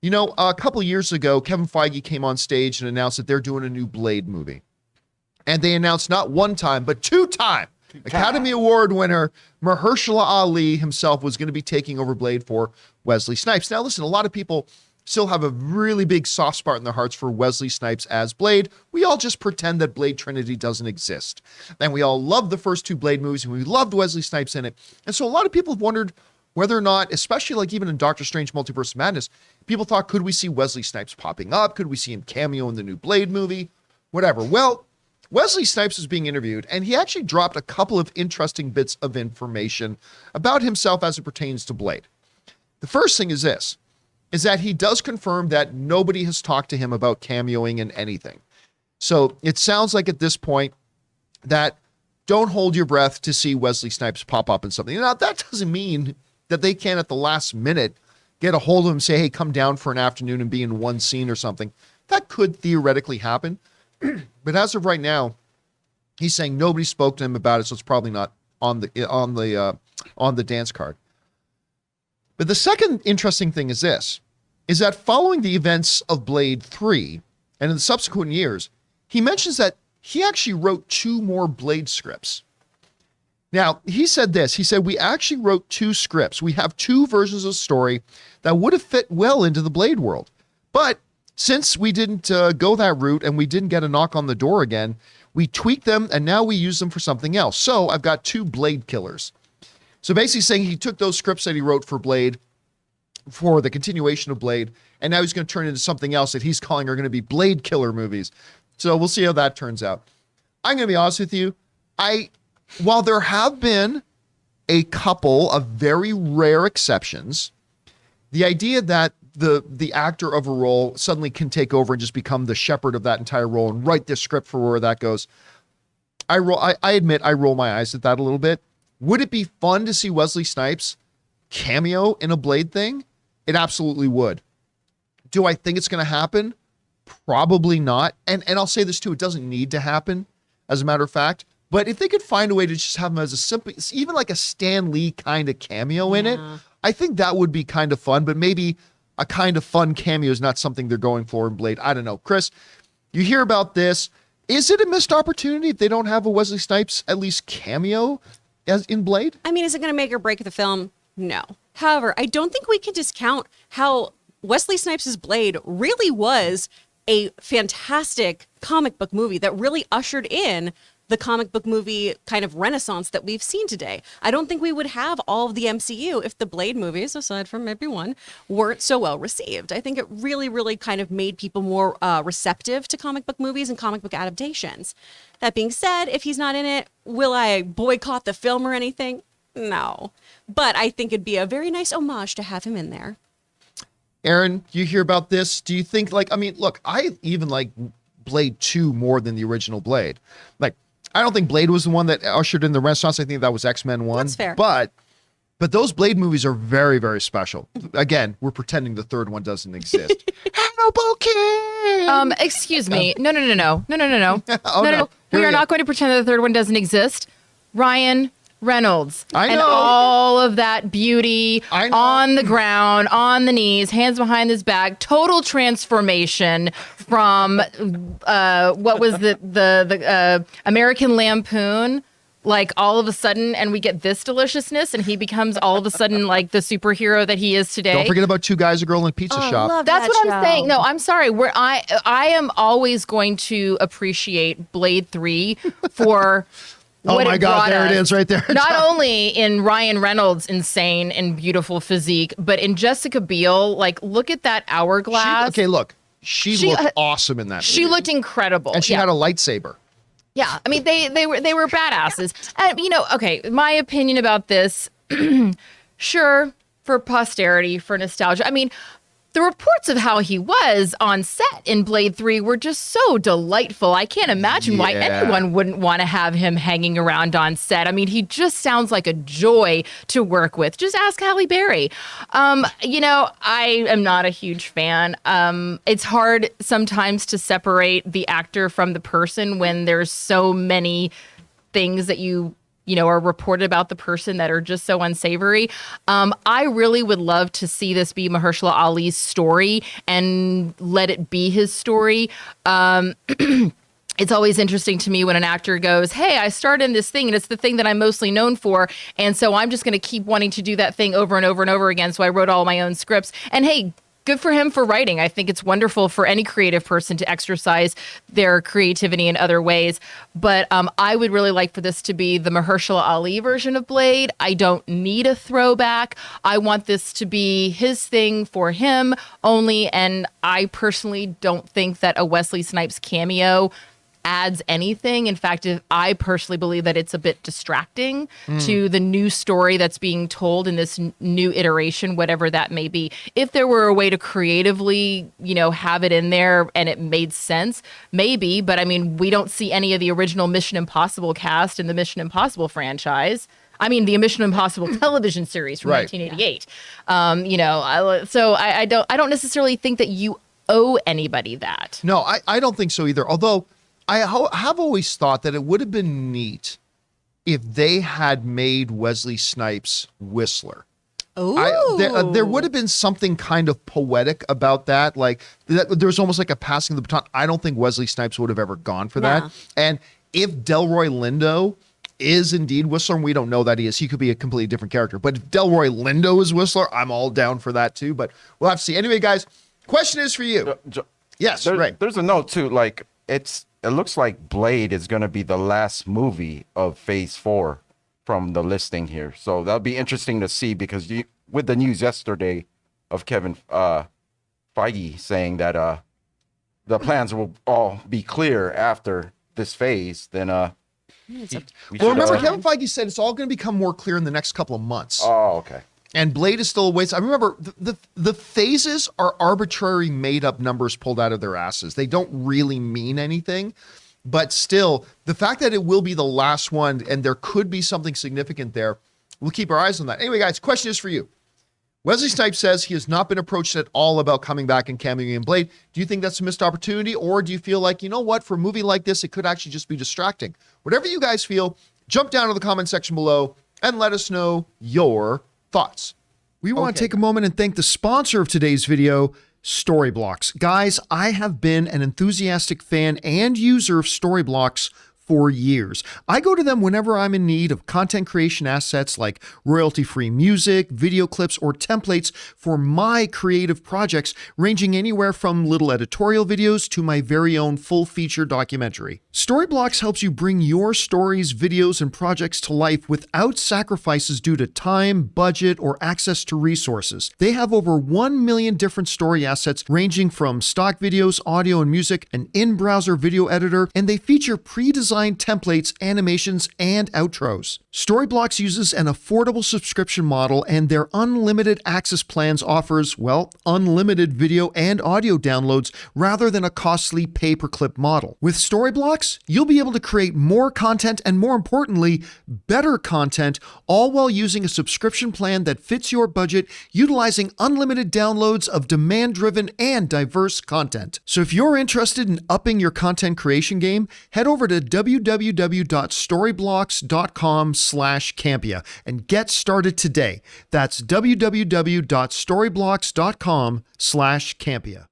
You know, a couple years ago, Kevin Feige came on stage and announced that they're doing a new Blade movie. And they announced not one time, but two-time Academy Award winner Mahershala Ali himself was going to be taking over Blade for Wesley Snipes. Now, listen, a lot of people still have a really big soft spot in their hearts for Wesley Snipes as Blade. We all just pretend that Blade Trinity doesn't exist. And we all love the first two Blade movies, and we loved Wesley Snipes in it. And so a lot of people have wondered whether or not, especially like even in Doctor Strange Multiverse of Madness, people thought, could we see Wesley Snipes popping up? Could we see him cameo in the new Blade movie? Whatever. Well, Wesley Snipes was being interviewed, and he actually dropped a couple of interesting bits of information about himself as it pertains to Blade. The first thing is this, is that he does confirm that nobody has talked to him about cameoing in anything. So it sounds like at this point that don't hold your breath to see Wesley Snipes pop up in something. Now, that doesn't mean that they can at the last minute get a hold of him and say, hey, come down for an afternoon and be in one scene or something. That could theoretically happen. But as of right now, he's saying nobody spoke to him about it, so it's probably not on the dance card. But the second interesting thing is this, is that following the events of Blade 3 and in the subsequent years, he mentions that he actually wrote 2 more Blade scripts. Now, he said this, he said, we actually wrote 2 scripts. We have 2 versions of the story that would have fit well into the Blade world. But since we didn't go that route and we didn't get a knock on the door again, we tweaked them and now we use them for something else. So I've got 2 Blade killers. So basically saying he took those scripts that he wrote for Blade, for the continuation of Blade, and now he's going to turn into something else that he's calling are going to be Blade killer movies. So we'll see how that turns out. I'm going to be honest with you. While there have been a couple of very rare exceptions, the idea that the actor of a role suddenly can take over and just become the shepherd of that entire role and write the script for where that goes, I admit I roll my eyes at that a little bit. Would it be fun to see Wesley Snipes cameo in a Blade thing? It absolutely would. Do I think it's going to happen? Probably not. And I'll say this too, it doesn't need to happen, as a matter of fact. But if they could find a way to just have him as a simple, even like a Stan Lee kind of cameo in it, I think that would be kind of fun. But maybe a kind of fun cameo is not something they're going for in Blade. I don't know. Chris, you hear about this. Is it a missed opportunity if they don't have a Wesley Snipes at least cameo as in Blade? I mean, is it going to make or break the film? No. However, I don't think we can discount how Wesley Snipes' Blade really was a fantastic comic book movie that really ushered in the comic book movie kind of renaissance that we've seen today. I don't think we would have all of the MCU if the Blade movies, aside from maybe one, weren't so well received. I think it really, really kind of made people more receptive to comic book movies and comic book adaptations. That being said, if he's not in it, will I boycott the film or anything? No. But I think it'd be a very nice homage to have him in there. Aaron, you hear about this? Do you think, like, I mean, look, I even like Blade 2 more than the original Blade. Like, I don't think Blade was the one that ushered in the Renaissance. I think that was X-Men 1. That's fair. But those Blade movies are very, very special. Again, we're pretending the third one doesn't exist. Hannibal King! Excuse me. No. Oh, No. We are not going to pretend that the third one doesn't exist. Ryan Reynolds. I know. And all of that beauty on the ground, on the knees, hands behind his back, total transformation from what was the American Lampoon, like all of a sudden, and we get this deliciousness, and he becomes all of a sudden like the superhero that he is today. Don't forget about Two Guys, a Girl, and a Pizza Shop. That's what I'm saying. No, I'm sorry. I am always going to appreciate Blade 3 for oh my God, there it is right there. Not only in Ryan Reynolds' insane and beautiful physique, but in Jessica Biel. Like, look at that hourglass. She looked awesome in that movie. She looked incredible. And she had a lightsaber. Yeah, I mean, they were badasses. And, okay, my opinion about this, sure, for posterity, for nostalgia. I mean, the reports of how he was on set in Blade 3 were just so delightful. I can't imagine why anyone wouldn't want to have him hanging around on set. I mean, he just sounds like a joy to work with. Just ask Halle Berry. I am not a huge fan. It's hard sometimes to separate the actor from the person when there's so many things that you are reported about the person that are just so unsavory. I really would love to see this be Mahershala Ali's story and let it be his story. It's always interesting to me when an actor goes, hey, I starred in this thing and it's the thing that I'm mostly known for. And so I'm just going to keep wanting to do that thing over and over and over again. So I wrote all my own scripts. And hey, good for him for writing. I think it's wonderful for any creative person to exercise their creativity in other ways. But I would really like for this to be the Mahershala Ali version of Blade. I don't need a throwback. I want this to be his thing for him only. And I personally don't think that a Wesley Snipes cameo adds anything. In fact, I personally believe that it's a bit distracting to the new story that's being told in this new iteration, whatever that may be. If there were a way to creatively, have it in there and it made sense, maybe. But I mean, we don't see any of the original Mission Impossible cast in the Mission Impossible franchise. I mean, the Mission Impossible television series from 1988. So I don't necessarily think that you owe anybody that. No, I don't think so either. Although I have always thought that it would have been neat if they had made Wesley Snipes Whistler. Oh, there would have been something kind of poetic about that. Like there's almost like a passing of the baton. I don't think Wesley Snipes would have ever gone for that. And if Delroy Lindo is indeed Whistler, and we don't know that he is, he could be a completely different character. But if Delroy Lindo is Whistler, I'm all down for that too. But we'll have to see. Anyway, guys, question is for you. Yes, right. There's a note too. Like it looks like Blade is going to be the last movie of Phase 4 from the listing here. So that'll be interesting to see because with the news yesterday of Kevin Feige saying that the plans will all be clear after this phase, then well, remember, Kevin Feige said it's all going to become more clear in the next couple of months. Oh, okay. And Blade is still a ways. I remember the phases are arbitrary made up numbers pulled out of their asses. They don't really mean anything, but still the fact that it will be the last one and there could be something significant there, we'll keep our eyes on that. Anyway, guys, question is for you. Wesley Snipes says he has not been approached at all about coming back and cameoing in Blade. Do you think that's a missed opportunity, or do you feel like, for a movie like this, it could actually just be distracting? Whatever you guys feel, jump down to the comment section below and let us know your thoughts. We want to take a moment and thank the sponsor of today's video, Storyblocks. Guys, I have been an enthusiastic fan and user of Storyblocks for years. I go to them whenever I'm in need of content creation assets like royalty-free music, video clips, or templates for my creative projects, ranging anywhere from little editorial videos to my very own full-feature documentary. Storyblocks helps you bring your stories, videos, and projects to life without sacrifices due to time, budget, or access to resources. They have over 1 million different story assets ranging from stock videos, audio and music, an in-browser video editor, and they feature pre-designed templates, animations, and outros. Storyblocks uses an affordable subscription model, and their unlimited access plans offers, unlimited video and audio downloads rather than a costly pay-per-clip model. With Storyblocks, you'll be able to create more content and, more importantly, better content, all while using a subscription plan that fits your budget, utilizing unlimited downloads of demand-driven and diverse content. So if you're interested in upping your content creation game, head over to www.storyblocks.com/Campea and get started today. That's www.storyblocks.com/Campea.